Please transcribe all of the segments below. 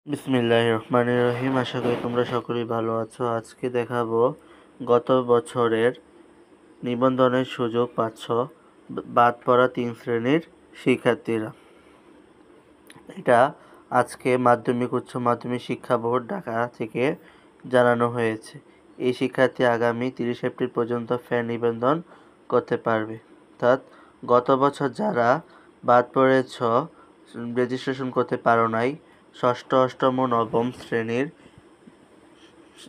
বিসমিল্লাহির রহমানির রহিম। আশা করি তোমরা সকলেই ভালো আছো। আজকে দেখাবো গত বছরের নিবন্ধনের সুযোগ পাচ্ছ বাদ পড়া 3 শ্রেণীর শিক্ষার্থীরা। এটা আজকে মাধ্যমিক উচ্চ মাধ্যমিক শিক্ষা বোর্ড ঢাকা থেকে জানানো হয়েছে। এই শিক্ষার্থী আগামী 30 এপ্রিল পর্যন্ত ফের নিবন্ধন করতে পারবে। অর্থাৎ গত বছর যারা বাদ পড়েছ, রেজিস্ট্রেশন করতে পারো নাই, ষষ্ঠ, অষ্টম ও নবম শ্রেণীর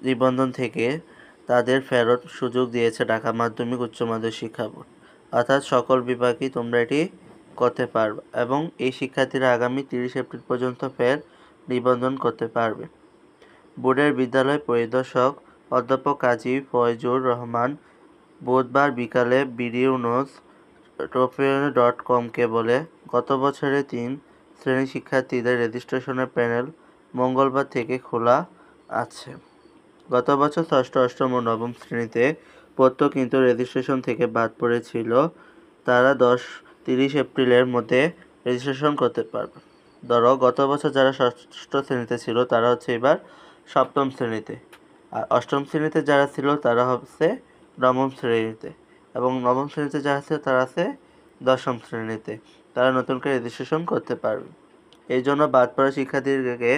নিবন্ধন থেকে তাদের ফেরত সুযোগ দিয়েছে ঢাকা মাধ্যমিক উচ্চ মাধ্যমিক শিক্ষা বোর্ড। অর্থাৎ সকল বিভাগেই তোমরা এটি করতে পারবে এবং এই শিক্ষার্থীরা আগামী 30 এপ্রিল পর্যন্ত ফের নিবন্ধন করতে পারবে। বোর্ডের বিদ্যালয় পরিদর্শক অধ্যাপক কাজী ফয়জুর রহমান বুধবার বিকালে BDNews.com-কে বলে, গত বছরের 3 শ্রেণীর শিক্ষার্থীদের রেজিস্ট্রেশনের প্যানেল মঙ্গলবার থেকে খোলা আছে। গত বছর ষষ্ঠ, অষ্টম ও নবম শ্রেণীতে পড়তো কিন্তু রেজিস্ট্রেশন থেকে বাদ পড়েছিল। তারা 30 এপ্রিলের মধ্যে রেজিস্ট্রেশন করতে পারবে। ধরো গত বছর যারা ষষ্ঠ শ্রেণীতে ছিল তারা হচ্ছে এবার সপ্তম শ্রেণীতে, আর অষ্টম শ্রেণীতে যারা ছিল তারা হচ্ছে নবম শ্রেণীতে, এবং নবম শ্রেণীতে যারা ছিল তারা আছে দশম শ্রেণীতে। তারা নতুন করে রেজিস্ট্রেশন করতে পারবে। এই জন্য বাদ পড়া শিক্ষার্থীদেরকে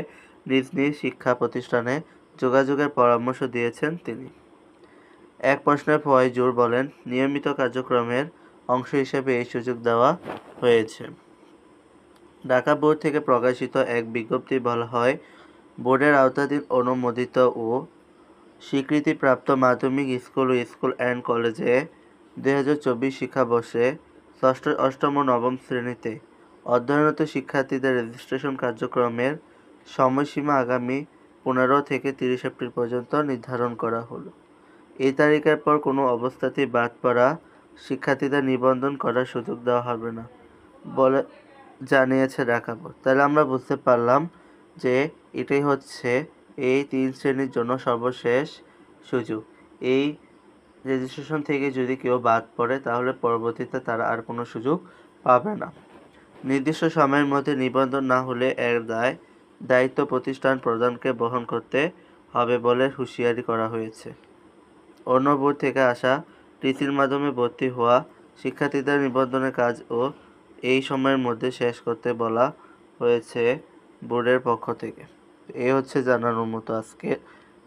নিজ নিজ শিক্ষা প্রতিষ্ঠানে যোগাযোগের পরামর্শ দিয়েছেন তিনি। এক প্রশ্নে ফয়জুর বলেন, নিয়মিত কার্যক্রমের অংশ হিসেবে এই সুযোগ দেওয়া হয়েছে। ঢাকা বোর্ড থেকে প্রকাশিত এক বিজ্ঞপ্তি বলা হয়, বোর্ডের আওতাধীন অনুমোদিত ও স্বীকৃতিপ্রাপ্ত মাধ্যমিক স্কুল ও স্কুল অ্যান্ড কলেজে 2024 শিক্ষাবর্ষে ষষ্ঠ, অষ্টম ও নবম শ্রেণীতে অধ্যয়নরত শিক্ষার্থীদের রেজিস্ট্রেশন কার্যক্রমের সময়সীমা আগামী 15 থেকে 30 এপ্রিল পর্যন্ত নির্ধারণ করা হলো। এই তারিখের পর কোনো অবস্থাতেই বাদ পড়া শিক্ষার্থীদের নিবন্ধন করার সুযোগ দেওয়া হবে না বলে জানিয়েছে ঢাকা বোর্ড। তাহলে আমরা বুঝতে পারলাম যে এটাই হচ্ছে এই 3 শ্রেণীর জন্য সর্বশেষ সুযোগ। এই রেজিস্ট্রেশন থেকে যদি কেউ বাদ পড়ে তাহলে পরবর্তীতে তারা আর কোনো সুযোগ পাবে না। নির্দিষ্ট সময়ের মধ্যে নিবন্ধন না হলে এর দায়িত্ব প্রতিষ্ঠান প্রধানকে বহন করতে হবে বলে হুঁশিয়ারি করা হয়েছে। অন্য বোর্ড থেকে আসা টিসির মাধ্যমে ভর্তি হওয়া শিক্ষার্থীদের নিবন্ধনের কাজও এই সময়ের মধ্যে শেষ করতে বলা হয়েছে বোর্ডের পক্ষ থেকে। এই হচ্ছে জানানোর মতো আজকে।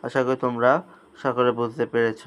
আশা করি তোমরা সকলে বুঝতে পেরেছ।